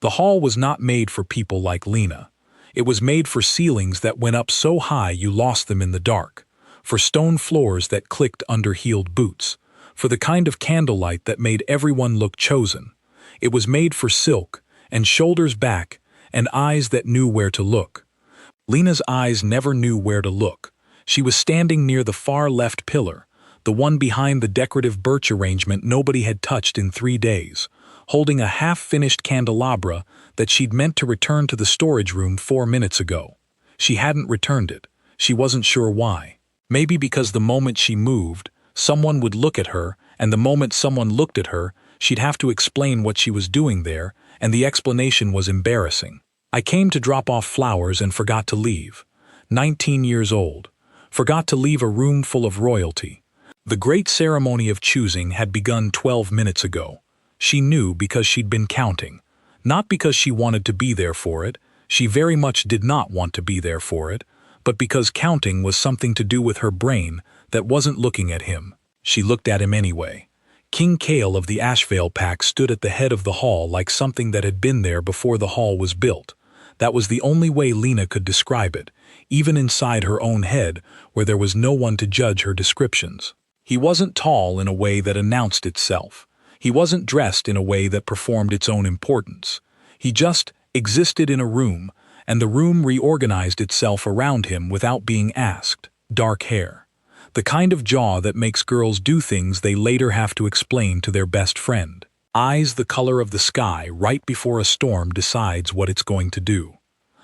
The hall was not made for people like Lena. It was made for ceilings that went up so high you lost them in the dark, for stone floors that clicked under heeled boots, for the kind of candlelight that made everyone look chosen. It was made for silk, and shoulders back, and eyes that knew where to look. Lena's eyes never knew where to look. She was standing near the far left pillar, the one behind the decorative birch arrangement nobody had touched in 3 days, holding a half-finished candelabra that she'd meant to return to the storage room 4 minutes ago. She hadn't returned it. She wasn't sure why. Maybe because the moment she moved, someone would look at her, and the moment someone looked at her, she'd have to explain what she was doing there, and the explanation was embarrassing. I came to drop off flowers and forgot to leave. 19 years old. Forgot to leave a room full of royalty. The great ceremony of choosing had begun 12 minutes ago. She knew because she'd been counting. Not because she wanted to be there for it, she very much did not want to be there for it, but because counting was something to do with her brain that wasn't looking at him. She looked at him anyway. King Kale of the Ashvale pack stood at the head of the hall like something that had been there before the hall was built. That was the only way Lena could describe it, even inside her own head, where there was no one to judge her descriptions. He wasn't tall in a way that announced itself. He wasn't dressed in a way that performed its own importance. He just existed in a room, and the room reorganized itself around him without being asked. Dark hair. The kind of jaw that makes girls do things they later have to explain to their best friend. Eyes the color of the sky right before a storm decides what it's going to do.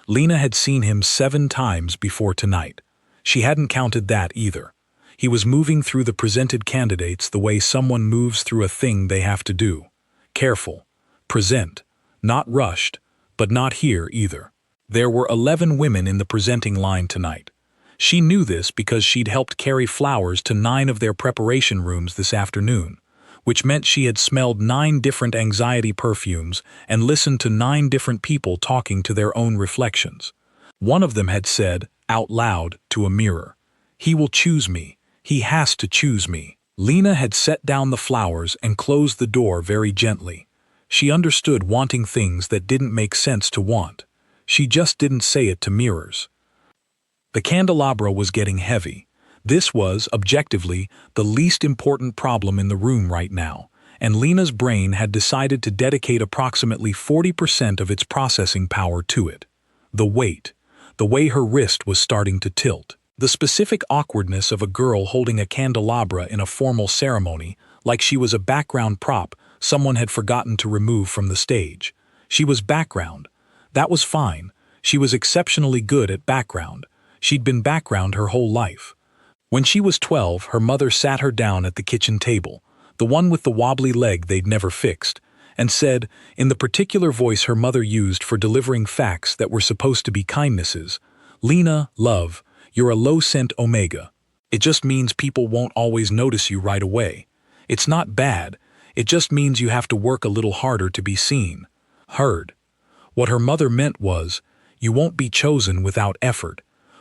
Lena had seen him 7 times before tonight. She hadn't counted that either. He was moving through the presented candidates the way someone moves through a thing they have to do. Careful. Present. Not rushed, but not here either. There were 11 women in the presenting line tonight. She knew this because she'd helped carry flowers to 9 of their preparation rooms this afternoon, which meant she had smelled 9 different anxiety perfumes and listened to 9 different people talking to their own reflections. One of them had said, out loud, to a mirror, "He will choose me. He has to choose me." Lena had set down the flowers and closed the door very gently. She understood wanting things that didn't make sense to want. She just didn't say it to mirrors. The candelabra was getting heavy. This was, objectively, the least important problem in the room right now, and Lena's brain had decided to dedicate approximately 40% of its processing power to it. The weight. The way her wrist was starting to tilt. The specific awkwardness of a girl holding a candelabra in a formal ceremony, like she was a background prop someone had forgotten to remove from the stage. She was background. That was fine. She was exceptionally good at background. She'd been background her whole life. When she was 12, her mother sat her down at the kitchen table, the one with the wobbly leg they'd never fixed, and said, in the particular voice her mother used for delivering facts that were supposed to be kindnesses, "Lena, love, you're a low-scent omega. It just means people won't always notice you right away. It's not bad. It just means you have to work a little harder to be seen, heard." What her mother meant was, you won't be chosen without effort.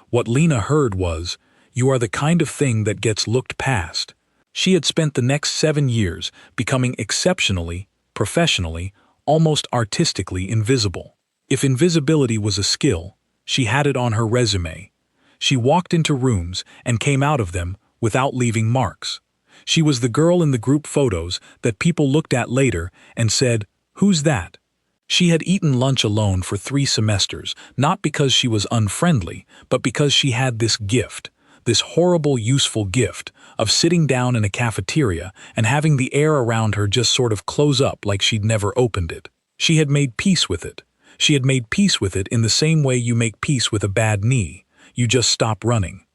What Lena heard was, you are the kind of thing that gets looked past. She had spent the next 7 years becoming exceptionally, professionally, almost artistically invisible. If invisibility was a skill, she had it on her resume. She walked into rooms and came out of them without leaving marks. She was the girl in the group photos that people looked at later and said, "Who's that?" She had eaten lunch alone for 3 semesters, not because she was unfriendly, but because she had this gift, this horrible, useful gift, of sitting down in a cafeteria and having the air around her just sort of close up like she'd never opened it. She had made peace with it. She had made peace with it in the same way you make peace with a bad knee. You just stop running.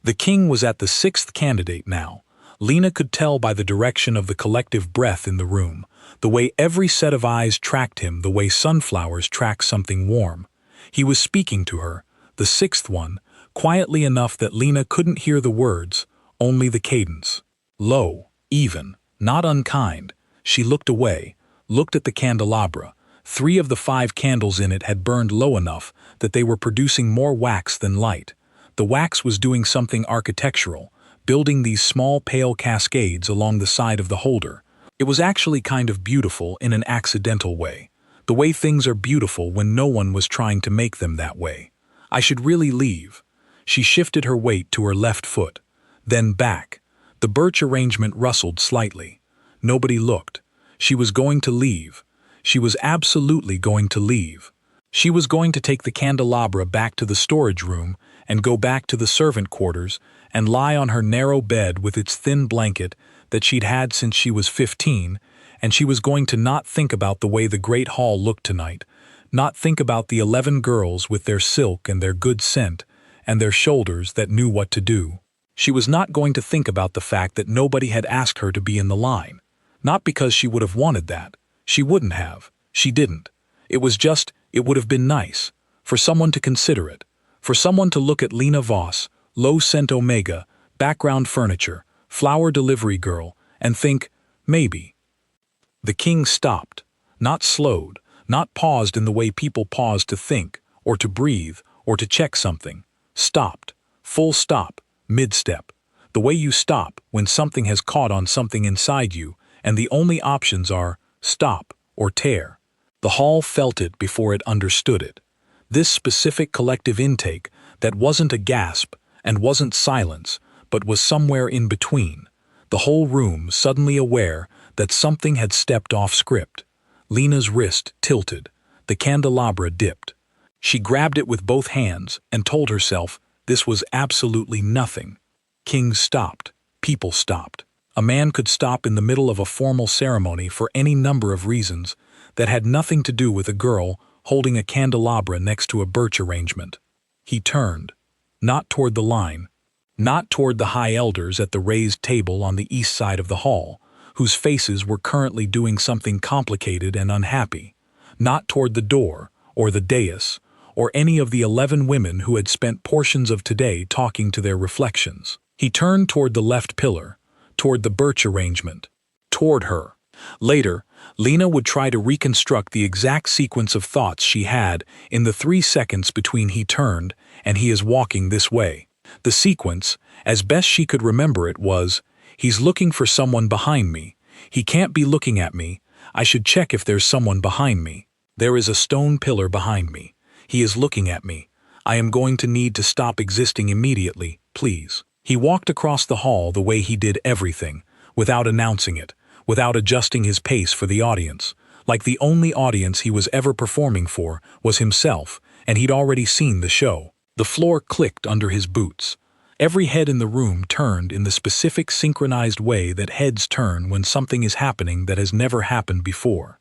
The king was at the 6th candidate now. Lena could tell by the direction of the collective breath in the room, the way every set of eyes tracked him, the way sunflowers track something warm. He was speaking to her, the 6th one, quietly enough that Lena couldn't hear the words, only the cadence. Low, even, not unkind. She looked away, looked at the candelabra. 3 of the 5 candles in it had burned low enough that they were producing more wax than light. The wax was doing something architectural, building these small pale cascades along the side of the holder. It was actually kind of beautiful in an accidental way. The way things are beautiful when no one was trying to make them that way. I should really leave. She shifted her weight to her left foot, then back. The birch arrangement rustled slightly. Nobody looked. She was going to leave. She was absolutely going to leave. She was going to take the candelabra back to the storage room and go back to the servant quarters and lie on her narrow bed with its thin blanket that she'd had since she was 15, and she was going to not think about the way the great hall looked tonight, not think about the 11 girls with their silk and their good scent, and their shoulders that knew what to do. She was not going to think about the fact that nobody had asked her to be in the line. Not because she would have wanted that. She wouldn't have. She didn't. It was just, it would have been nice. For someone to consider it. For someone to look at Lena Voss, low cent omega, background furniture, flower delivery girl, and think, maybe. The king stopped. Not slowed. Not paused in the way people pause to think, or to breathe, or to check something. Stopped. Full stop. Mid-step. The way you stop when something has caught on something inside you, and the only options are stop or tear. The hall felt it before it understood it. This specific collective intake that wasn't a gasp and wasn't silence, but was somewhere in between. The whole room suddenly aware that something had stepped off script. Lena's wrist tilted. The candelabra dipped. She grabbed it with both hands and told herself this was absolutely nothing. Kings stopped. People stopped. A man could stop in the middle of a formal ceremony for any number of reasons that had nothing to do with a girl holding a candelabra next to a birch arrangement. He turned. Not toward the line. Not toward the high elders at the raised table on the east side of the hall, whose faces were currently doing something complicated and unhappy. Not toward the door, or the dais, or any of the 11 women who had spent portions of today talking to their reflections. He turned toward the left pillar, toward the birch arrangement, toward her. Later, Lena would try to reconstruct the exact sequence of thoughts she had in the 3 seconds between he turned and he is walking this way. The sequence, as best she could remember it, was, he's looking for someone behind me. He can't be looking at me. I should check if there's someone behind me. There is a stone pillar behind me. He is looking at me. I am going to need to stop existing immediately, please. He walked across the hall the way he did everything, without announcing it, without adjusting his pace for the audience, like the only audience he was ever performing for was himself, and he'd already seen the show. The floor clicked under his boots. Every head in the room turned in the specific synchronized way that heads turn when something is happening that has never happened before.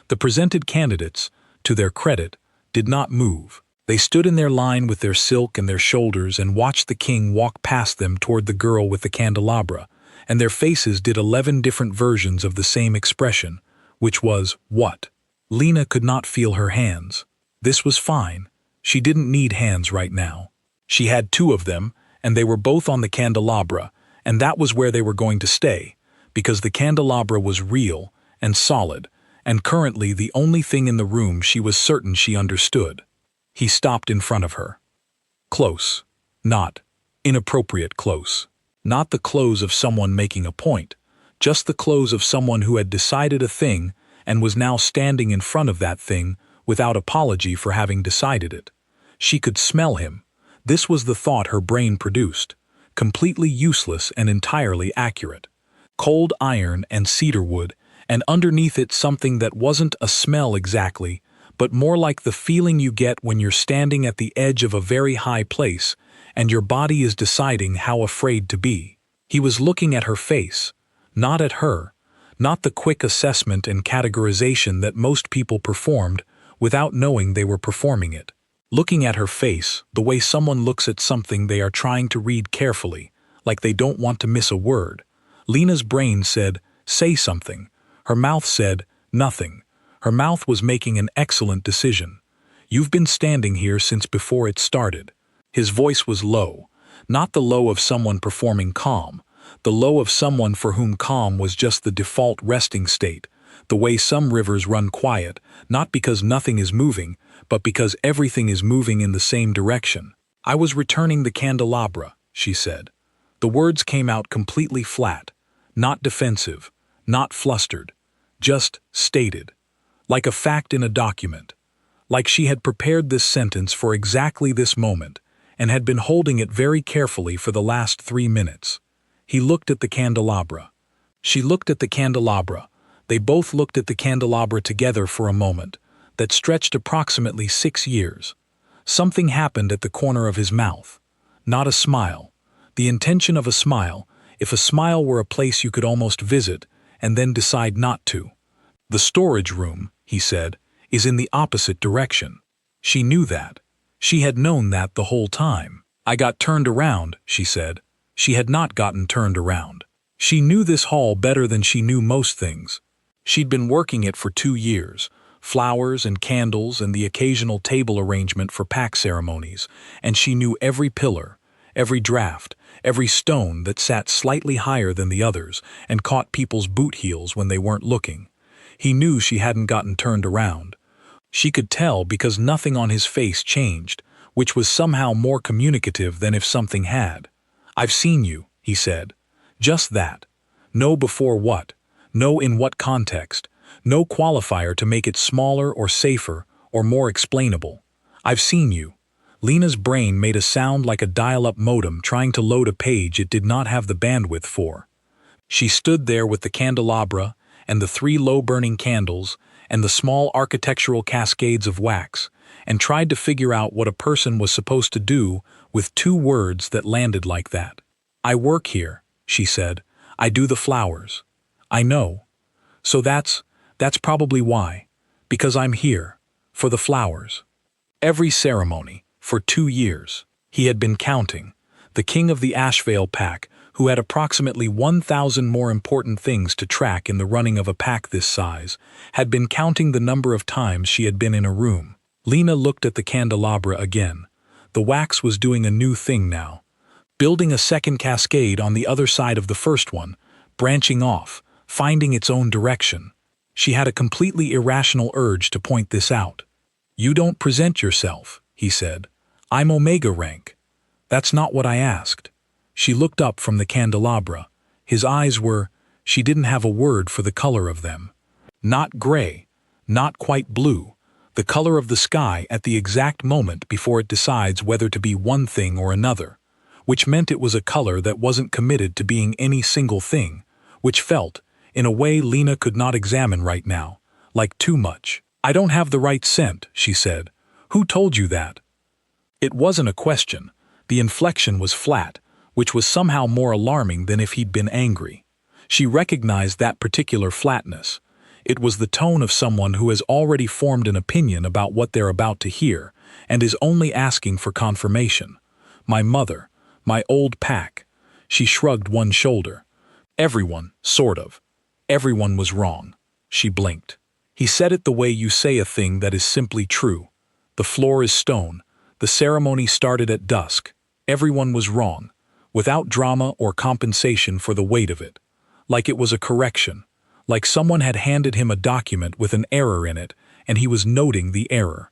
The presented candidates, to their credit, did not move. They stood in their line with their silk and their shoulders and watched the king walk past them toward the girl with the candelabra, and their faces did 11 different versions of the same expression, which was, what? Lena could not feel her hands. This was fine. She didn't need hands right now. She had 2 of them, and they were both on the candelabra, and that was where they were going to stay, because the candelabra was real and solid, and currently the only thing in the room she was certain she understood. He stopped in front of her. Close. Not inappropriate close. Not the close of someone making a point, just the close of someone who had decided a thing and was now standing in front of that thing without apology for having decided it. She could smell him. This was the thought her brain produced, completely useless and entirely accurate. Cold iron and cedar wood, and underneath it something that wasn't a smell exactly, but more like the feeling you get when you're standing at the edge of a very high place and your body is deciding how afraid to be. He was looking at her face, not at her, not the quick assessment and categorization that most people performed without knowing they were performing it. Looking at her face, the way someone looks at something they are trying to read carefully, like they don't want to miss a word. Lena's brain said, say something. Her mouth said, nothing. Her mouth was making an excellent decision. You've been standing here since before it started. His voice was low, not the low of someone performing calm, the low of someone for whom calm was just the default resting state, the way some rivers run quiet, not because nothing is moving, but because everything is moving in the same direction. I was returning the candelabra, she said. The words came out completely flat, not defensive, not flustered, just stated. like a fact in a document, like she had prepared this sentence for exactly this moment and had been holding it very carefully for the last 3 minutes. He looked at the candelabra. She looked at the candelabra. They both looked at the candelabra together for a moment that stretched approximately 6 years. Something happened at the corner of his mouth. Not a smile. The intention of a smile, if a smile were a place you could almost visit and then decide not to. The storage room, he said, is in the opposite direction. She knew that. She had known that the whole time. I got turned around, she said. She had not gotten turned around. She knew this hall better than she knew most things. She'd been working it for 2 years, flowers and candles and the occasional table arrangement for pack ceremonies, and she knew every pillar, every draft, every stone that sat slightly higher than the others and caught people's boot heels when they weren't looking. He knew she hadn't gotten turned around. She could tell because nothing on his face changed, which was somehow more communicative than if something had. "I've seen you," he said. Just that. No before what, no in what context, no qualifier to make it smaller or safer or more explainable. "I've seen you." Lena's brain made a sound like a dial-up modem trying to load a page it did not have the bandwidth for. She stood there with the candelabra and the 3 low-burning candles and the small architectural cascades of wax, and tried to figure out what a person was supposed to do with 2 words that landed like that. "I work here," she said. "I do the flowers." "I know. So that's probably why. Because I'm here. For the flowers." Every ceremony, for 2 years. He had been counting. The king of the Ashvale pack, who had approximately 1,000 more important things to track in the running of a pack this size, had been counting the number of times she had been in a room. Lena looked at the candelabra again. The wax was doing a new thing now. Building a second cascade on the other side of the first one, branching off, finding its own direction. She had a completely irrational urge to point this out. "You don't present yourself," he said. "I'm Omega rank." "That's not what I asked." She looked up from the candelabra. His eyes were, she didn't have a word for the color of them. Not gray, not quite blue, the color of the sky at the exact moment before it decides whether to be one thing or another, which meant it was a color that wasn't committed to being any single thing, which felt, in a way Lena could not examine right now, like too much. "I don't have the right scent," she said. "Who told you that?" It wasn't a question. The inflection was flat, which was somehow more alarming than if he'd been angry. She recognized that particular flatness. It was the tone of someone who has already formed an opinion about what they're about to hear and is only asking for confirmation. "My mother, my old pack." She shrugged one shoulder. "Everyone, sort of. Everyone was wrong." She blinked. "He said it the way you say a thing that is simply true. The floor is stone. The ceremony started at dusk. Everyone was wrong, without drama or compensation for the weight of it. Like it was a correction. Like someone had handed him a document with an error in it, and he was noting the error."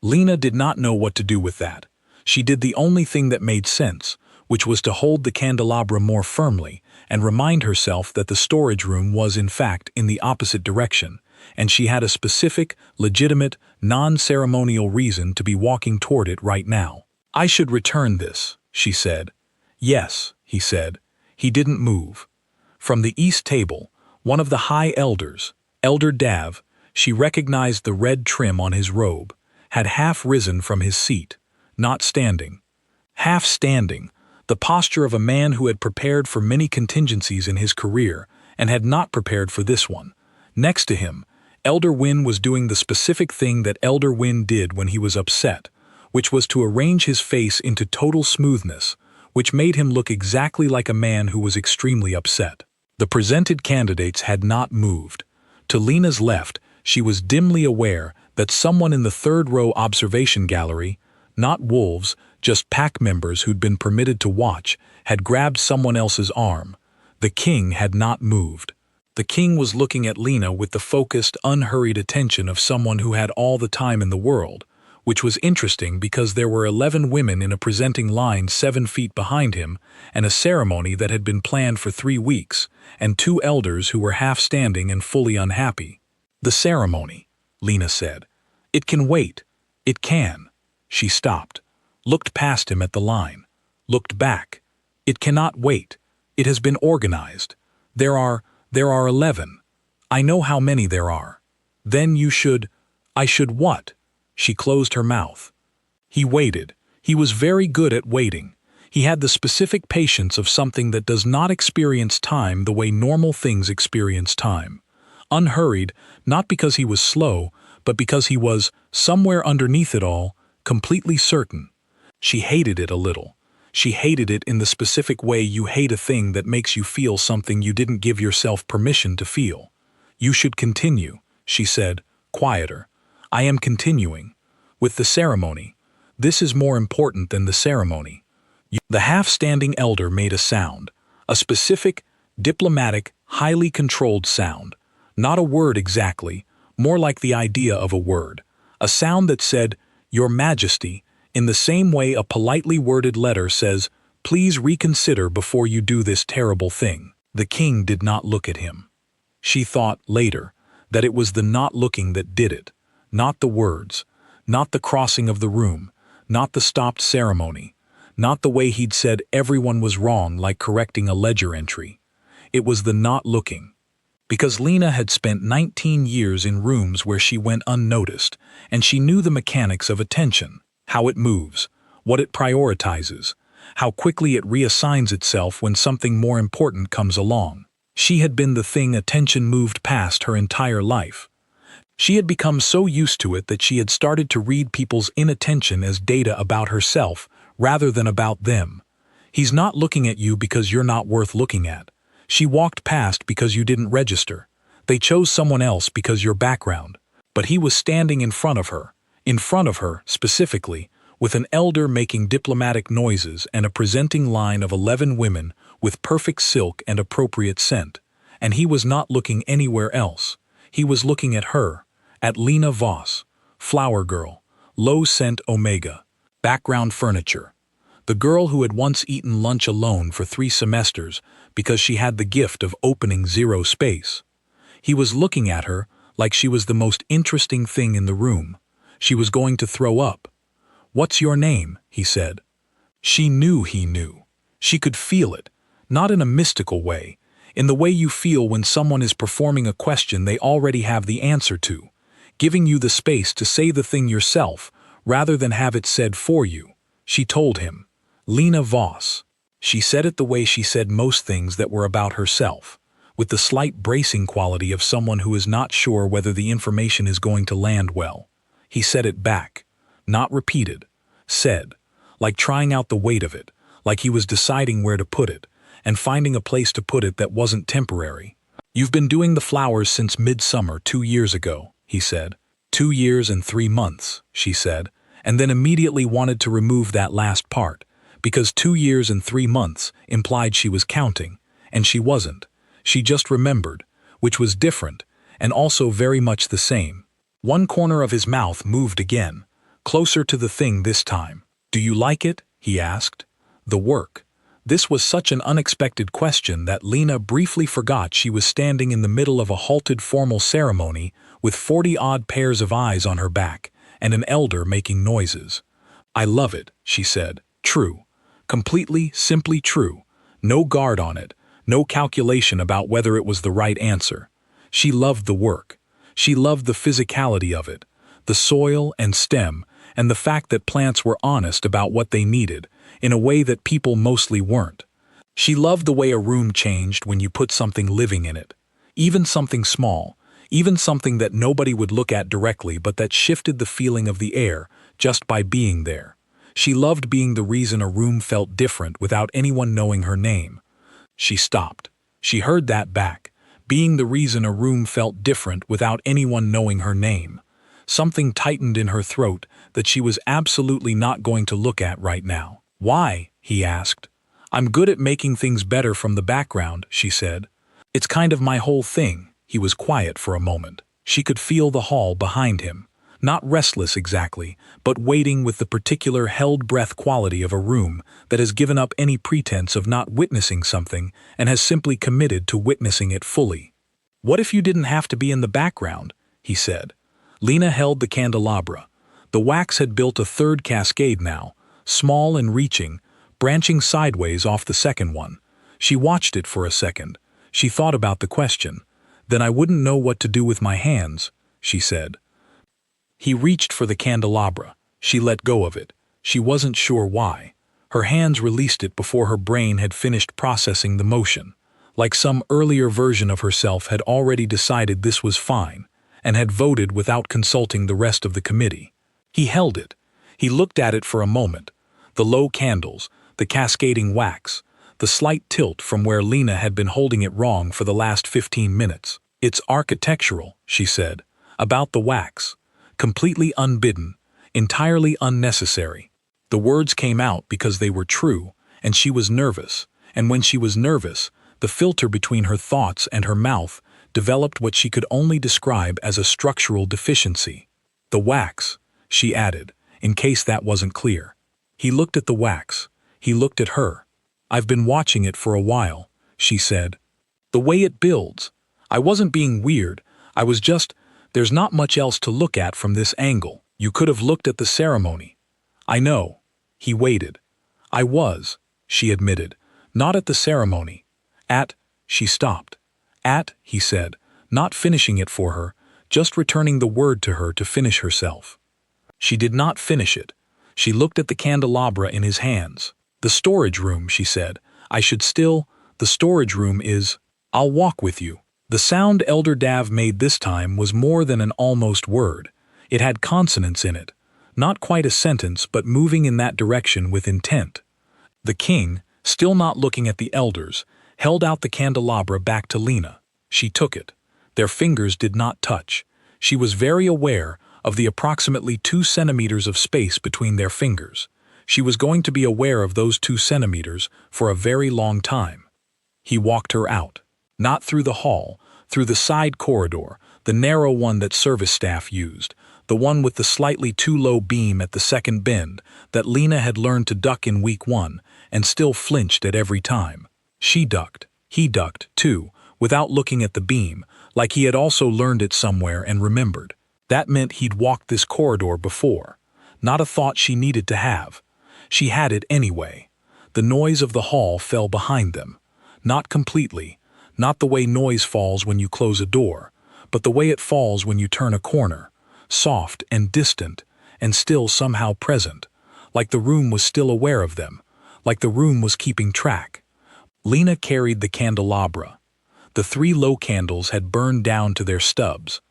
Lena did not know what to do with that. She did the only thing that made sense, which was to hold the candelabra more firmly and remind herself that the storage room was in fact in the opposite direction, and she had a specific, legitimate, non-ceremonial reason to be walking toward it right now. "I should return this," she said. "Yes," he said. He didn't move. From the east table, one of the high elders, Elder Dav, she recognized the red trim on his robe, had half risen from his seat, not standing. Half standing, the posture of a man who had prepared for many contingencies in his career and had not prepared for this one. Next to him, Elder Wynn was doing the specific thing that Elder Wynn did when he was upset, which was to arrange his face into total smoothness, which made him look exactly like a man who was extremely upset. The presented candidates had not moved. To Lena's left, she was dimly aware that someone in the 3rd row observation gallery, not wolves, just pack members who'd been permitted to watch, had grabbed someone else's arm. The king had not moved. The king was looking at Lena with the focused, unhurried attention of someone who had all the time in the world, which was interesting because there were 11 women in a presenting line 7 feet behind him, and a ceremony that had been planned for 3 weeks, and 2 elders who were half standing and fully unhappy. The ceremony. Lena said. It can wait. It can. She stopped, looked past him at the line, looked back. It cannot wait. It has been organized. There are 11. I know how many there are. Then you should. I should what? She closed her mouth. He waited. He was very good at waiting. He had the specific patience of something that does not experience time the way normal things experience time. Unhurried, not because he was slow, but because he was, somewhere underneath it all, completely certain. She hated it a little. She hated it in the specific way you hate a thing that makes you feel something you didn't give yourself permission to feel. You should continue, she said, quieter. I am continuing. With the ceremony. This is more important than the ceremony. The half-standing elder made a sound, a specific, diplomatic, highly controlled sound. Not a word exactly, more like the idea of a word. A sound that said, Your Majesty, in the same way a politely worded letter says, Please reconsider before you do this terrible thing. The king did not look at him. She thought, later, that it was the not looking that did it, not the words, not the crossing of the room, not the stopped ceremony, not the way he'd said everyone was wrong like correcting a ledger entry. It was the not looking. Because Lena had spent 19 years in rooms where she went unnoticed, and she knew the mechanics of attention, how it moves, what it prioritizes, how quickly it reassigns itself when something more important comes along. She had been the thing attention moved past her entire life. She had become so used to it that she had started to read people's inattention as data about herself rather than about them. He's not looking at you because you're not worth looking at. She walked past because you didn't register. They chose someone else because your background. But he was standing in front of her, specifically, with an elder making diplomatic noises and a presenting line of 11 women with perfect silk and appropriate scent. And he was not looking anywhere else. He was looking at her, at Lena Voss, flower girl, low scent omega, background furniture. The girl who had once eaten lunch alone for 3 semesters because she had the gift of opening zero space. He was looking at her like she was the most interesting thing in the room. She was going to throw up. What's your name? He said. She knew he knew. She could feel it, not in a mystical way, in the way you feel when someone is performing a question they already have the answer to, giving you the space to say the thing yourself rather than have it said for you. She told him. Lena Voss. She said it the way she said most things that were about herself, with the slight bracing quality of someone who is not sure whether the information is going to land well. He said it back, not repeated, said, like trying out the weight of it, like he was deciding where to put it, and finding a place to put it that wasn't temporary. You've been doing the flowers since midsummer 2 years ago, he said. 2 years and 3 months, she said, and then immediately wanted to remove that last part, because 2 years and 3 months implied she was counting, and she wasn't. She just remembered, which was different, and also very much the same. One corner of his mouth moved again, closer to the thing this time. Do you like it? He asked. The work. This was such an unexpected question that Lena briefly forgot she was standing in the middle of a halted formal ceremony with 40-odd pairs of eyes on her back and an elder making noises. I love it, she said. True. Completely, simply true. No guard on it, no calculation about whether it was the right answer. She loved the work. She loved the physicality of it, the soil and stem, and the fact that plants were honest about what they needed, in a way that people mostly weren't. She loved the way a room changed when you put something living in it, even something small, even something that nobody would look at directly but that shifted the feeling of the air just by being there. She loved being the reason a room felt different without anyone knowing her name. She stopped. She heard that back, being the reason a room felt different without anyone knowing her name. Something tightened in her throat that she was absolutely not going to look at right now. Why? He asked. I'm good at making things better from the background, she said. It's kind of my whole thing. He was quiet for a moment. She could feel the hall behind him. Not restless exactly, but waiting with the particular held-breath quality of a room that has given up any pretense of not witnessing something and has simply committed to witnessing it fully. What if you didn't have to be in the background? He said. Lena held the candelabra. The wax had built a third cascade now, small and reaching, branching sideways off the second one. She watched it for a second. She thought about the question. Then I wouldn't know what to do with my hands, she said. He reached for the candelabra. She let go of it. She wasn't sure why. Her hands released it before her brain had finished processing the motion. Like some earlier version of herself had already decided this was fine, and had voted without consulting the rest of the committee. He held it. He looked at it for a moment. The low candles, the cascading wax, the slight tilt from where Lena had been holding it wrong for the last 15 minutes. It's architectural, she said, about the wax. Completely unbidden, entirely unnecessary. The words came out because they were true, and she was nervous. And when she was nervous, the filter between her thoughts and her mouth developed what she could only describe as a structural deficiency. The wax, she added, in case that wasn't clear. He looked at the wax. He looked at her. I've been watching it for a while, she said. The way it builds. I wasn't being weird. I was just, there's not much else to look at from this angle. You could have looked at the ceremony. I know. He waited. I was, she admitted, not at the ceremony. She stopped. He said, not finishing it for her, just returning the word to her to finish herself. She did not finish it. She looked at the candelabra in his hands. The storage room, she said. The storage room is, I'll walk with you. The sound Elder Dav made this time was more than an almost word. It had consonants in it. Not quite a sentence, but moving in that direction with intent. The king, still not looking at the elders, held out the candelabra back to Lena. She took it. Their fingers did not touch. She was very aware of the approximately 2 centimeters of space between their fingers. She was going to be aware of those 2 centimeters for a very long time. He walked her out. Not through the hall, through the side corridor, the narrow one that service staff used, the one with the slightly too low beam at the second bend that Lena had learned to duck in week 1 and still flinched at every time. She ducked. He ducked, too, without looking at the beam, like he had also learned it somewhere and remembered. That meant he'd walked this corridor before. Not a thought she needed to have. She had it anyway. The noise of the hall fell behind them. Not completely. Not the way noise falls when you close a door, but the way it falls when you turn a corner. Soft and distant, and still somehow present. Like the room was still aware of them. Like the room was keeping track. Lena carried the candelabra. The 3 low candles had burned down to their stubs.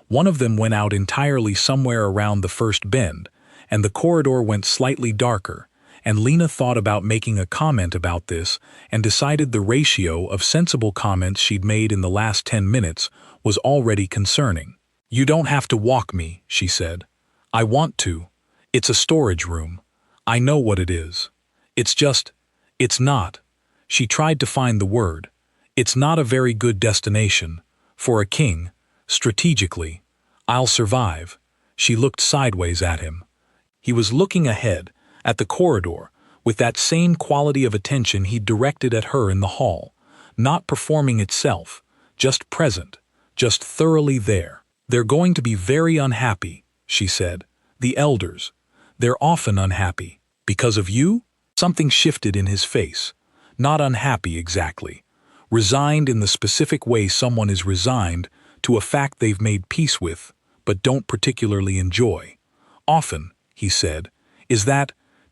One of them went out entirely somewhere around the first bend, and the corridor went slightly darker, and Lena thought about making a comment about this and decided the ratio of sensible comments she'd made in the last 10 minutes was already concerning. You don't have to walk me, she said. I want to. It's a storage room. I know what it is. It's not. She tried to find the word. It's not a very good destination. For a king, strategically. I'll survive. She looked sideways at him. He was looking ahead, at the corridor, with that same quality of attention he'd directed at her in the hall. Not performing itself, just present, just thoroughly there. They're going to be very unhappy, she said. The elders. They're often unhappy. Because of you? Something shifted in his face. Not unhappy exactly. Resigned in the specific way someone is resigned to a fact they've made peace with, but don't particularly enjoy. Often, he said,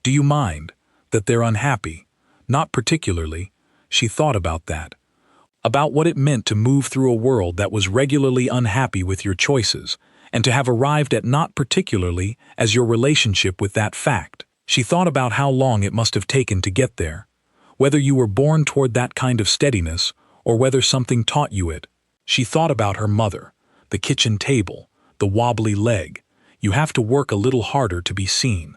do you mind, that they're unhappy? Not particularly. She thought about that. About what it meant to move through a world that was regularly unhappy with your choices, and to have arrived at not particularly as your relationship with that fact. She thought about how long it must have taken to get there. Whether you were born toward that kind of steadiness, or whether something taught you it. She thought about her mother, the kitchen table, the wobbly leg. You have to work a little harder to be seen.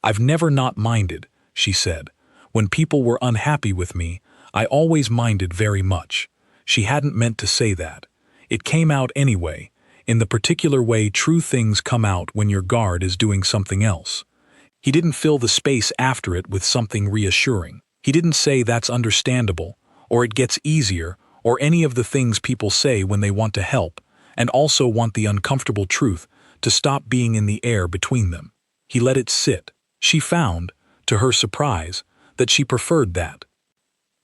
I've never not minded, she said. When people were unhappy with me, I always minded very much. She hadn't meant to say that. It came out anyway, in the particular way true things come out when your guard is doing something else. He didn't fill the space after it with something reassuring. He didn't say that's understandable, or it gets easier, or any of the things people say when they want to help, and also want the uncomfortable truth to stop being in the air between them. He let it sit. She found, to her surprise, that she preferred that.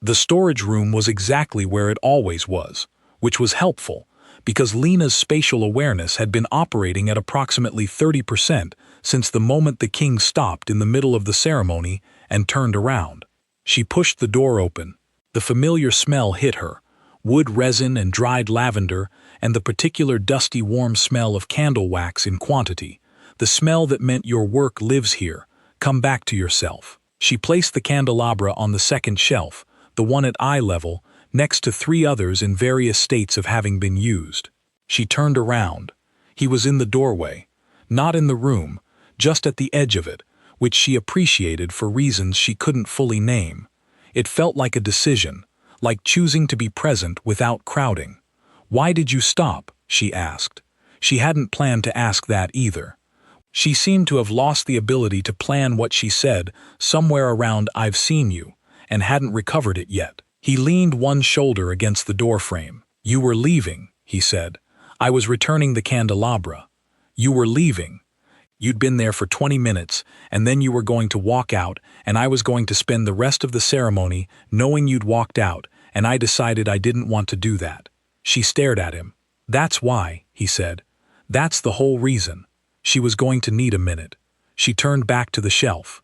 The storage room was exactly where it always was, which was helpful, because Lena's spatial awareness had been operating at approximately 30% since the moment the king stopped in the middle of the ceremony and turned around. She pushed the door open. The familiar smell hit her, wood resin and dried lavender, and the particular dusty warm smell of candle wax in quantity, the smell that meant your work lives here, come back to yourself. She placed the candelabra on the second shelf, the one at eye level, next to 3 others in various states of having been used. She turned around. He was in the doorway, not in the room, just at the edge of it, which she appreciated for reasons she couldn't fully name. It felt like a decision, like choosing to be present without crowding. "Why did you stop?" she asked. She hadn't planned to ask that either. She seemed to have lost the ability to plan what she said somewhere around "I've seen you," and hadn't recovered it yet. He leaned one shoulder against the doorframe. "You were leaving," he said. "I was returning the candelabra. You were leaving. You'd been there for 20 minutes, and then you were going to walk out, and I was going to spend the rest of the ceremony knowing you'd walked out, and I decided I didn't want to do that." She stared at him. "That's why," he said. "That's the whole reason." She was going to need a minute. She turned back to the shelf,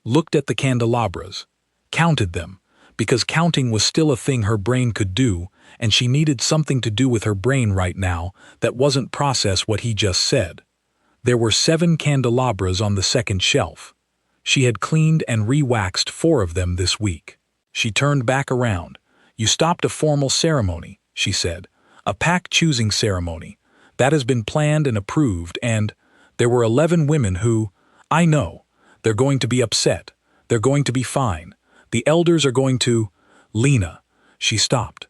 looked at the candelabras, counted them, because counting was still a thing her brain could do, and she needed something to do with her brain right now that wasn't process what he just said. There were 7 candelabras on the second shelf. She had cleaned and re-waxed 4 of them this week. She turned back around. "You stopped a formal ceremony," she said. "A pack-choosing ceremony. That has been planned and approved, and there were 11 women who, I know, they're going to be upset. They're going to be fine. The elders are going to—" "Lena." She stopped.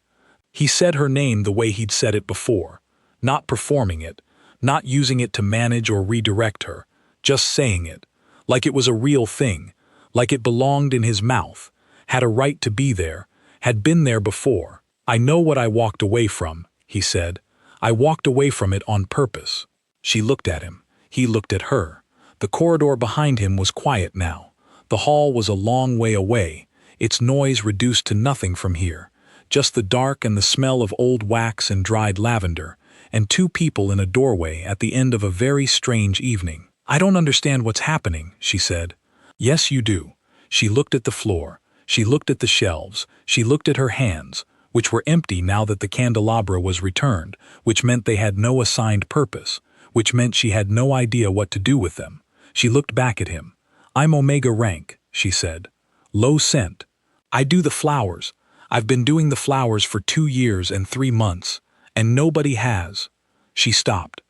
He said her name the way he'd said it before, not performing it, not using it to manage or redirect her, just saying it, like it was a real thing, like it belonged in his mouth, had a right to be there, had been there before. "I know what I walked away from," he said. "I walked away from it on purpose." She looked at him. He looked at her. The corridor behind him was quiet now. The hall was a long way away, its noise reduced to nothing from here, just the dark and the smell of old wax and dried lavender, and 2 people in a doorway at the end of a very strange evening. "I don't understand what's happening," she said. "Yes, you do." She looked at the floor. She looked at the shelves. She looked at her hands, which were empty now that the candelabra was returned, which meant they had no assigned purpose, which meant she had no idea what to do with them. She looked back at him. "I'm Omega rank," she said. "Low scent. I do the flowers. I've been doing the flowers for 2 years and 3 months, and nobody has." She stopped.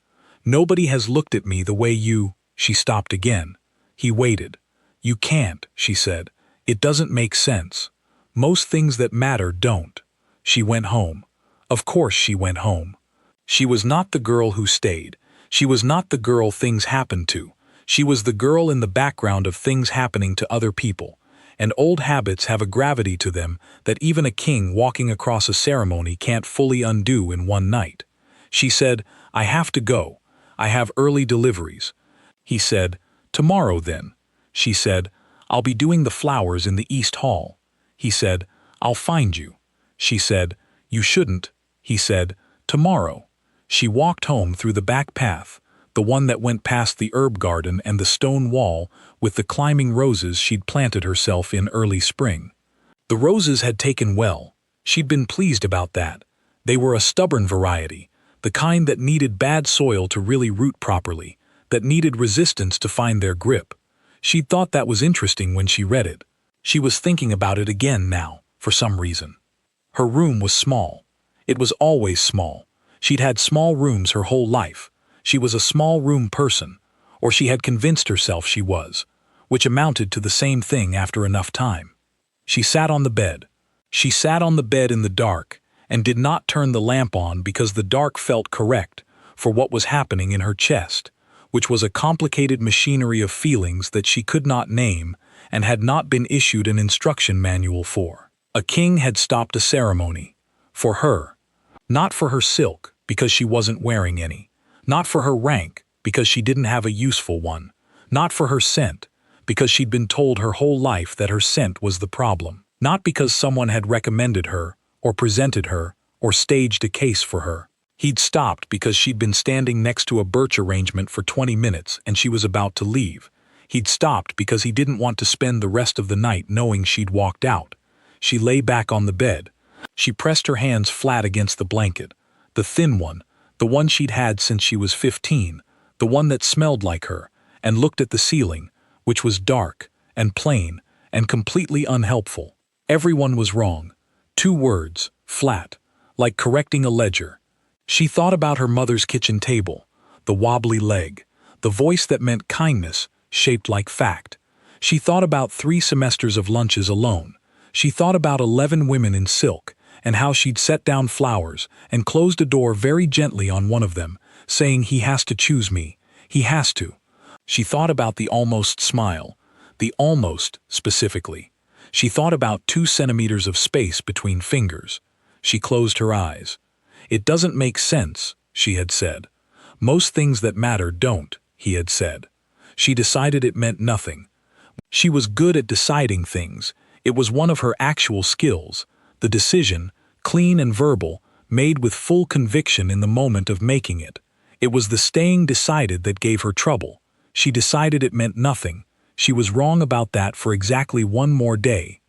"Nobody has looked at me the way you—" She stopped again. He waited. "You can't," she said. "It doesn't make sense. Most things that matter don't." She went home. Of course she went home. She was not the girl who stayed. She was not the girl things happened to. She was the girl in the background of things happening to other people. And old habits have a gravity to them that even a king walking across a ceremony can't fully undo in one night. She said, "I have to go. I have early deliveries." He said, "Tomorrow then." She said, "I'll be doing the flowers in the East Hall." He said, "I'll find you." She said, "You shouldn't." He said, "Tomorrow." She walked home through the back path, the one that went past the herb garden and the stone wall with the climbing roses she'd planted herself in early spring. The roses had taken well. She'd been pleased about that. They were a stubborn variety, the kind that needed bad soil to really root properly, that needed resistance to find their grip. She'd thought that was interesting when she read it. She was thinking about it again now, for some reason. Her room was small. It was always small. She'd had small rooms her whole life. She was a small room person, or she had convinced herself she was, which amounted to the same thing after enough time. She sat on the bed. She sat on the bed in the dark and did not turn the lamp on because the dark felt correct for what was happening in her chest, which was a complicated machinery of feelings that she could not name and had not been issued an instruction manual for. A king had stopped a ceremony. For her. Not for her silk, because she wasn't wearing any. Not for her rank, because she didn't have a useful one. Not for her scent, because she'd been told her whole life that her scent was the problem. Not because someone had recommended her, or presented her, or staged a case for her. He'd stopped because she'd been standing next to a birch arrangement for 20 minutes and she was about to leave. He'd stopped because he didn't want to spend the rest of the night knowing she'd walked out. She lay back on the bed. She pressed her hands flat against the blanket. The thin one she'd had since she was 15, the one that smelled like her, and looked at the ceiling, which was dark, and plain, and completely unhelpful. Everyone was wrong. 2 words, flat, like correcting a ledger. She thought about her mother's kitchen table, the wobbly leg, the voice that meant kindness, shaped like fact. She thought about 3 semesters of lunches alone. She thought about 11 women in silk, and how she'd set down flowers and closed a door very gently on one of them, saying, "He has to choose me. He has to." She thought about the almost smile, the almost specifically. She thought about 2 centimeters of space between fingers. She closed her eyes. "It doesn't make sense," she had said. "Most things that matter don't," he had said. She decided it meant nothing. She was good at deciding things. It was one of her actual skills. The decision, clean and verbal, made with full conviction in the moment of making it. It was the staying decided that gave her trouble. She decided it meant nothing. She was wrong about that for exactly 1 more day.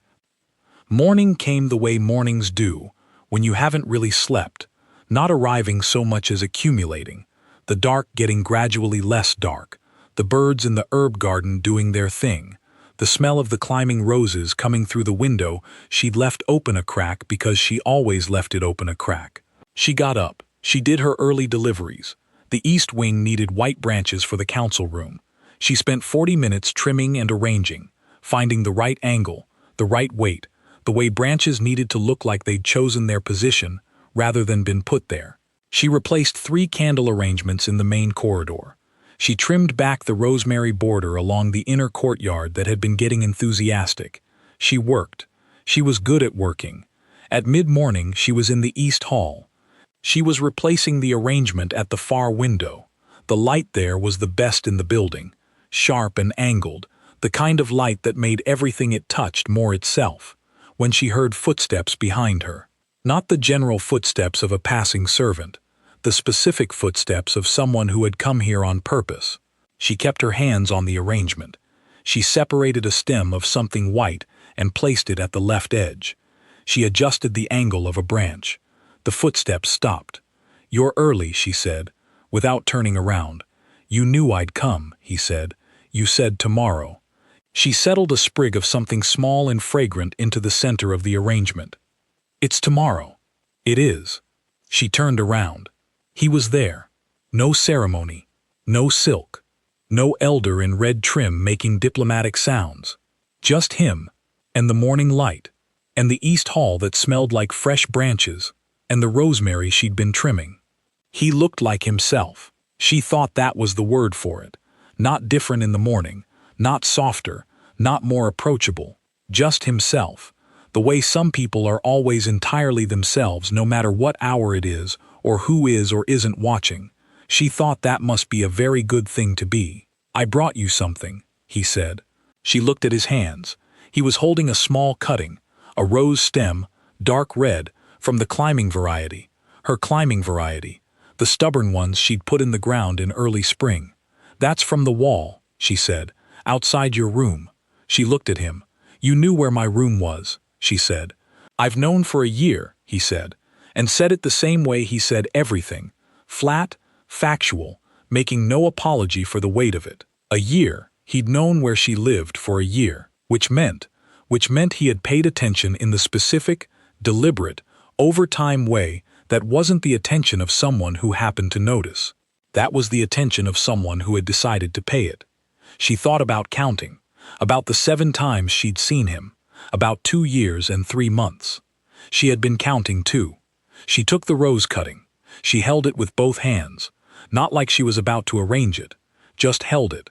Morning came the way mornings do, when you haven't really slept, not arriving so much as accumulating, the dark getting gradually less dark, the birds in the herb garden doing their thing, the smell of the climbing roses coming through the window she'd left open a crack because she always left it open a crack. She got up. She did her early deliveries. The east wing needed white branches for the council room. She spent 40 minutes trimming and arranging, finding the right angle, the right weight, the way branches needed to look like they'd chosen their position rather than been put there. She replaced 3 candle arrangements in the main corridor. She trimmed back the rosemary border along the inner courtyard that had been getting enthusiastic. She worked. She was good at working. At mid-morning, she was in the East Hall. She was replacing the arrangement at the far window. The light there was the best in the building, sharp and angled, the kind of light that made everything it touched more itself. When she heard footsteps behind her. Not the general footsteps of a passing servant, the specific footsteps of someone who had come here on purpose. She kept her hands on the arrangement. She separated a stem of something white and placed it at the left edge. She adjusted the angle of a branch. The footsteps stopped. "You're early," she said, without turning around. "You knew I'd come," he said. "You said tomorrow." She settled a sprig of something small and fragrant into the center of the arrangement. "It's tomorrow." "It is." She turned around. He was there. No ceremony. No silk. No elder in red trim making diplomatic sounds. Just him, and the morning light, and the East Hall that smelled like fresh branches, and the rosemary she'd been trimming. He looked like himself. She thought that was the word for it. Not different in the morning, not softer, not more approachable. Just himself. The way some people are always entirely themselves no matter what hour it is or who is or isn't watching. She thought that must be a very good thing to be. "I brought you something," he said. She looked at his hands. He was holding a small cutting, a rose stem, dark red, from the climbing variety, her climbing variety, the stubborn ones she'd put in the ground in early spring. "That's from the wall," she said, "outside your room." She looked at him. "You knew where my room was," she said. "I've known for a year," he said, and said it the same way he said everything, flat, factual, making no apology for the weight of it. A year, he'd known where she lived for a year, which meant he had paid attention in the specific, deliberate, overtime way that wasn't the attention of someone who happened to notice. That was the attention of someone who had decided to pay it. She thought about counting, about the 7 times she'd seen him, about 2 years and 3 months. She had been counting too. She took the rose cutting. She held it with both hands, not like she was about to arrange it, just held it.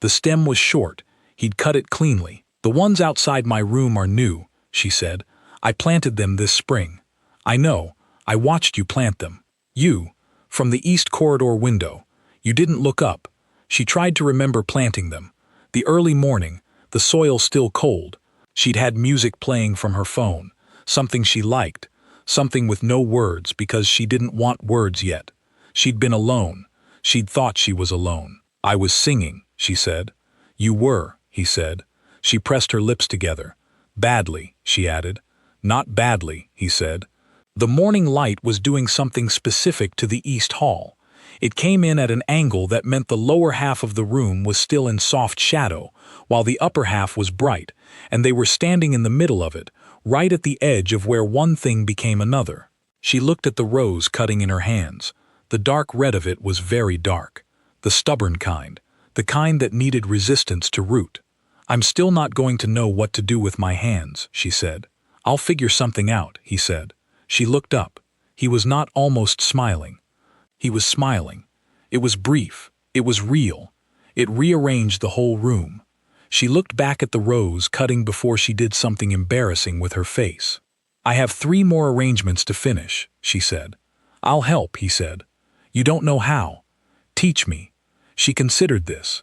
The stem was short. He'd cut it cleanly. "The ones outside my room are new," she said. "I planted them this spring." "I know. I watched you plant them." "You, from the east corridor window." You didn't look up. She tried to remember planting them. The early morning, the soil still cold. She'd had music playing from her phone, something she liked, something with no words because she didn't want words yet. She'd been alone. She'd thought she was alone. I was singing, she said. You were, he said. She pressed her lips together. Badly, she added. Not badly, he said. The morning light was doing something specific to the East Hall. It came in at an angle that meant the lower half of the room was still in soft shadow, while the upper half was bright, and they were standing in the middle of it, right at the edge of where one thing became another. She looked at the rose cutting in her hands. The dark red of it was very dark. The stubborn kind. The kind that needed resistance to root. I'm still not going to know what to do with my hands, she said. I'll figure something out, he said. She looked up. He was not almost smiling. He was smiling. It was brief. It was real. It rearranged the whole room. She looked back at the rose cutting before she did something embarrassing with her face. I have 3 more arrangements to finish, she said. I'll help, he said. You don't know how. Teach me. She considered this.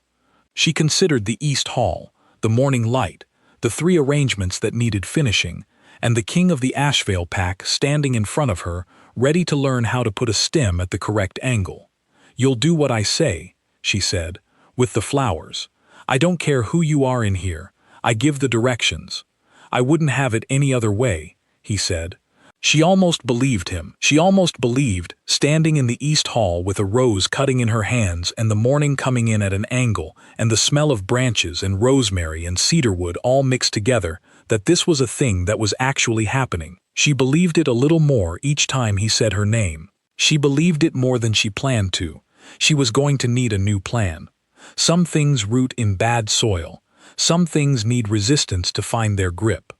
She considered the East Hall, the morning light, the 3 arrangements that needed finishing, and the king of the Ashvale pack standing in front of her, ready to learn how to put a stem at the correct angle. You'll do what I say, she said, with the flowers. I don't care who you are in here. I give the directions. I wouldn't have it any other way, he said. She almost believed him. She almost believed, standing in the East Hall with a rose cutting in her hands and the morning coming in at an angle and the smell of branches and rosemary and cedarwood all mixed together, that this was a thing that was actually happening. She believed it a little more each time he said her name. She believed it more than she planned to. She was going to need a new plan. Some things root in bad soil. Some things need resistance to find their grip.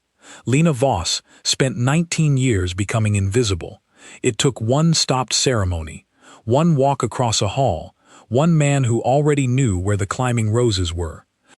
Lena Voss spent 19 years becoming invisible. It took one stopped ceremony, one walk across a hall, one man who already knew where the climbing roses were.